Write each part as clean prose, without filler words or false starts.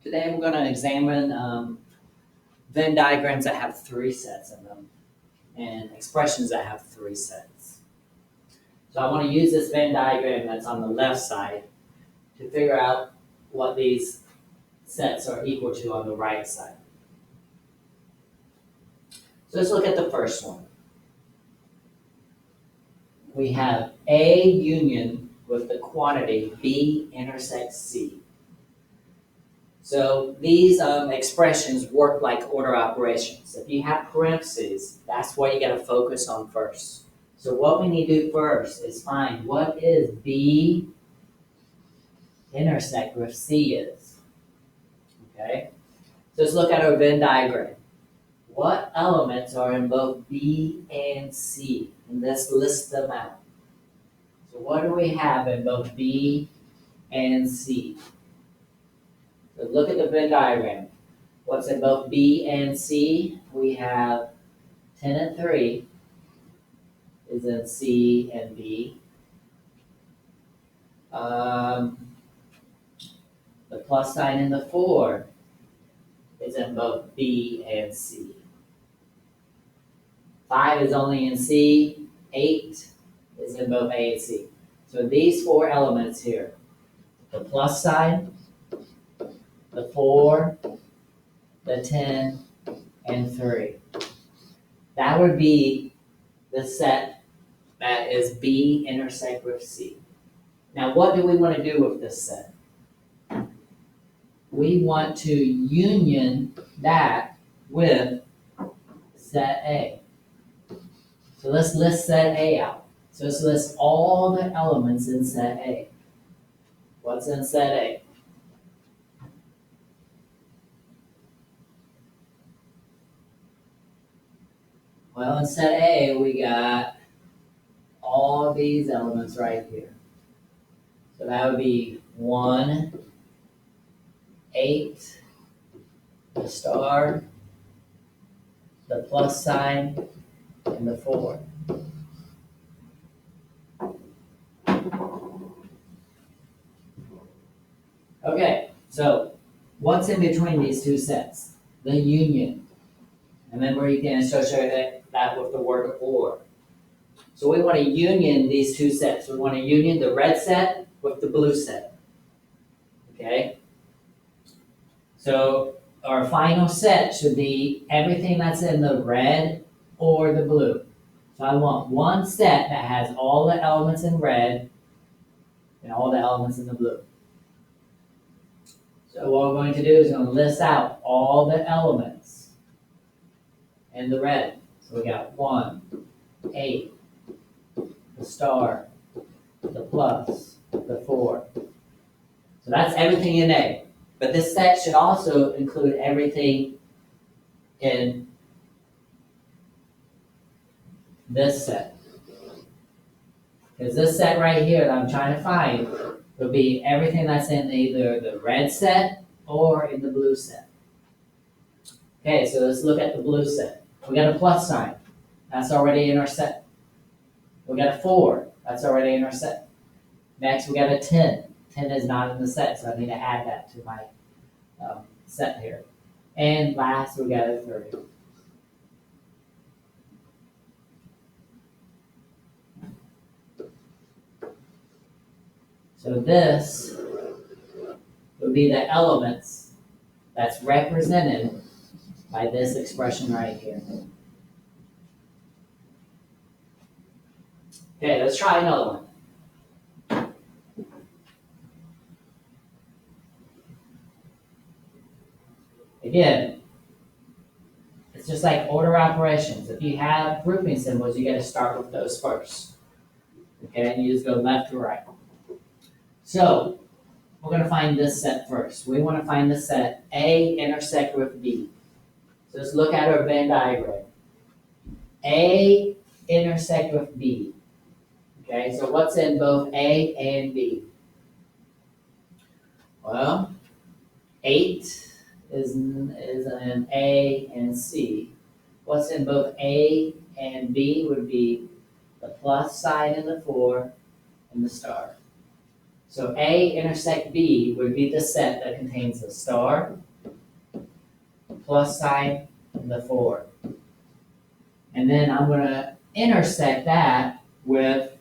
Today we're going to examine Venn diagrams that have three sets in them and expressions that have three sets. So I want to use this Venn diagram that's on the left side to figure out what these sets are equal to on the right side. So let's look at the first one. We have A union with the quantity B intersects C. So these expressions work like order operations. If you have parentheses, that's what you got to focus on first. So what we need to do first is find what is B intersect with C is. Okay? So let's look at our Venn diagram. What elements are in both B and C? And let's list them out. So what do we have in both B and C? So look at the Venn diagram. What's in both B and C? We have 10 and 3 is in C and B. The plus sign in the 4 is in both B and C. 5 is only in C. 8 is in both A and C. So these four elements here, the plus sign, the 4, the 10, and 3. That would be the set that is B intersect with C. Now what do we want to do with this set? We want to union that with set A. So let's list set A out. So let's list all the elements in set A. What's in set A? Well, in set A, we got all these elements right here. So that would be 1, 8, the star, the plus sign, and the 4. Okay, so what's in between these two sets? The union. Remember, you can associate that with the word or. So we want to union these two sets. We want to union the red set with the blue set. Okay? So our final set should be everything that's in the red or the blue. So I want one set that has all the elements in red and all the elements in the blue. So what we're going to do is going to list out all the elements in the red. So we got 1, 8, the star, the plus, the 4. So that's everything in A. But this set should also include everything in this set. Because this set right here that I'm trying to find would be everything that's in either the red set or in the blue set. Okay, so let's look at the blue set. We got a plus sign. That's already in our set. We got a 4. That's already in our set. Next, we got a 10. 10 is not in the set, so I need to add that to my set here. And last, we got a 30. So this would be the elements that's represented by this expression right here. Okay, let's try another one. Again, it's just like order operations. If you have grouping symbols, you got to start with those first. Okay, and you just go left to right. So we're going to find this set first. We want to find the set A intersect with B. So let's look at our Venn diagram. A intersect with B. Okay, so what's in both A and B? Well, 8 is in A and C. What's in both A and B would be the plus sign and the 4 and the star. So A intersect B would be the set that contains the star, plus sign, and the 4. And then I'm going to intersect that with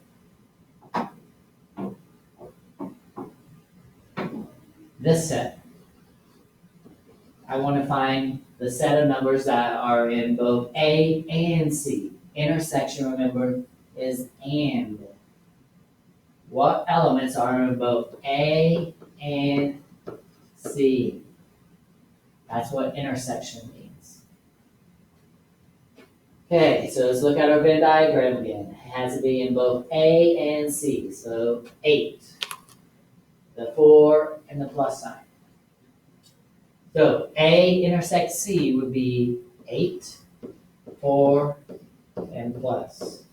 this set. I want to find the set of numbers that are in both A and C. Intersection, remember, is and. What elements are in both A and C? That's what intersection means. Okay, so let's look at our Venn diagram again. It has to be in both A and C. So 8, the 4, and the plus sign. So A intersects C would be 8, 4, and plus.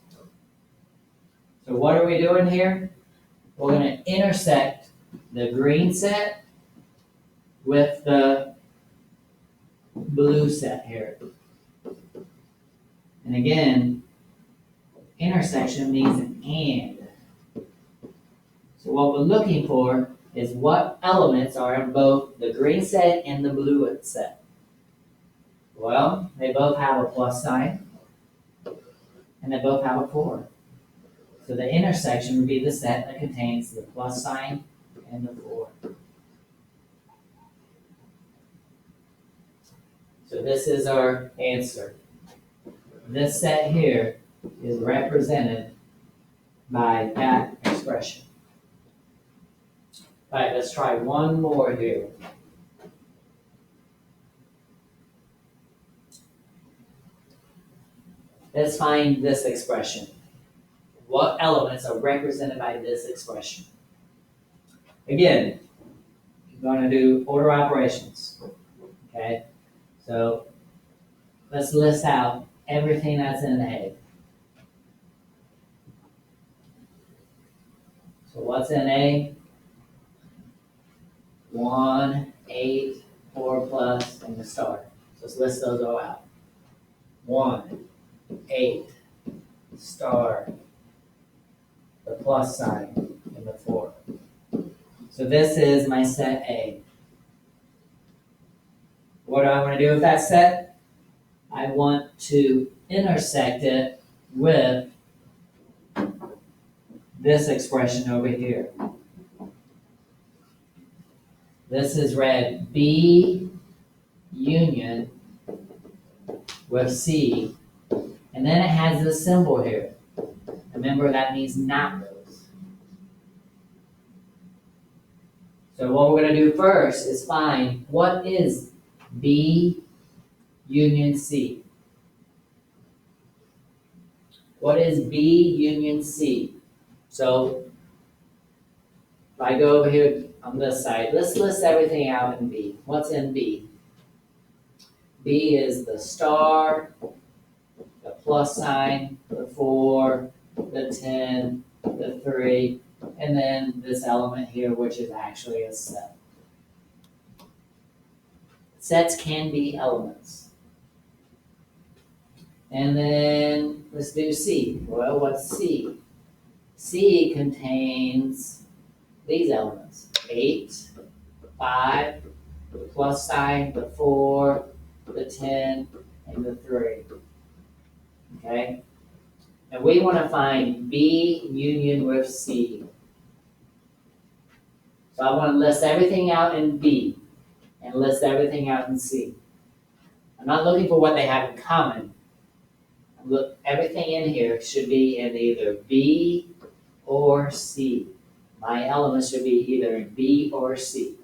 So what are we doing here? We're going to intersect the green set with the blue set here. And again, intersection means an and. So what we're looking for is what elements are in both the green set and the blue set. Well, they both have a plus sign, and they both have a 4. So the intersection would be the set that contains the plus sign and the 4. So this is our answer. This set here is represented by that expression. All right, let's try one more here. Let's find this expression. What elements are represented by this expression? Again, you're going to do order operations. Okay? So let's list out everything that's in A. So what's in A? 1, 8, 4 plus, and the star. So let's list those all out. 1, 8, star, the plus sign, and the 4. So this is my set A. What do I want to do with that set? I want to intersect it with this expression over here. This is read B union with C, and then it has this symbol here. Remember, that means not those. So what we're going to do first is find what is B union C. What is B union C? So if I go over here on this side, let's list everything out in B. What's in B? B is the star, the plus sign, the 4, the 10, the 3, and then this element here, which is actually a set. Sets can be elements. And then let's do C. Well, what's C? C contains these elements. 8, 5, the plus sign, the 4, the 10, and the 3. Okay? And we want to find B union with C. So I want to list everything out in B and list everything out in C. I'm not looking for what they have in common. Look, everything in here should be in either B or C. My elements should be either in B or C.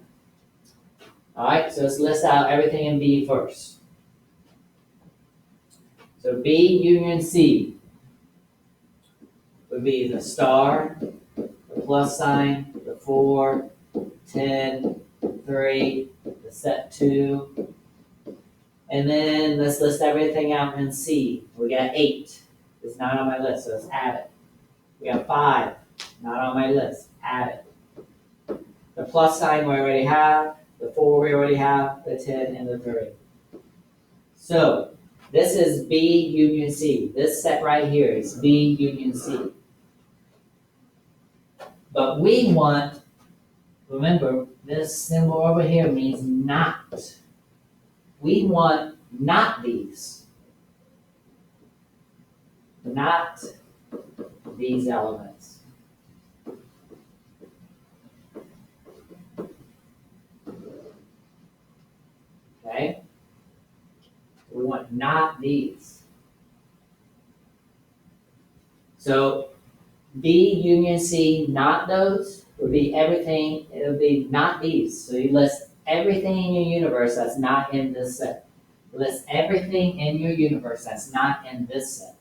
All right, so let's list out everything in B first. So B union C would be the star, the plus sign, the 4, 10, 3, the set 2. And then let's list everything out in C. We got 8. It's not on my list, so let's add it. We got 5. Not on my list. Add it. The plus sign we already have. The 4 we already have. The 10 and the 3. So this is B union C. This set right here is B union C. But we want remember, this symbol over here means not. We want not these. Not these elements. Okay? We want not these. So B union C, not those, would be everything, it would be not these. So you list everything in your universe that's not in this set. List everything in your universe that's not in this set.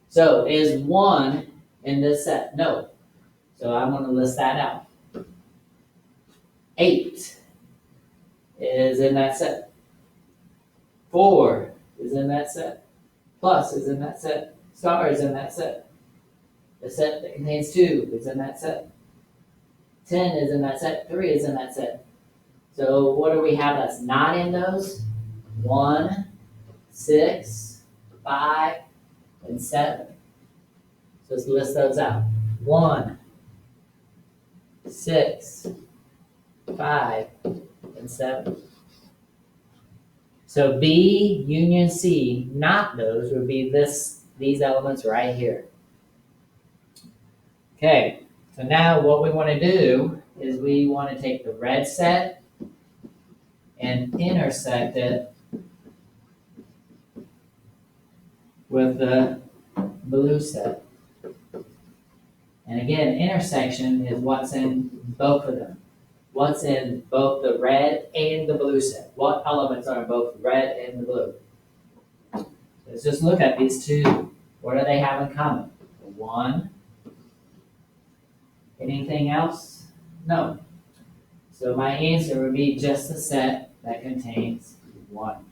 So is 1 in this set? No. So I'm going to list that out. 8 is in that set. 4 is in that set. Plus is in that set. Star is in that set. The set that contains 2 is in that set. 10 is in that set. 3 is in that set. So what do we have that's not in those? 1, 6, 5, and 7. So let's list those out. 1, 6, 5, and 7. So B union C, not those, would be these elements right here. Okay, so now what we want to do is we want to take the red set and intersect it with the blue set. And again, intersection is what's in both of them. What's in both the red and the blue set? What elements are in both the red and the blue? Let's just look at these two. What do they have in common? 1. Anything else? No. So my answer would be just the set that contains 1.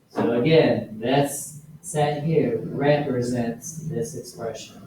So again, this set here represents this expression.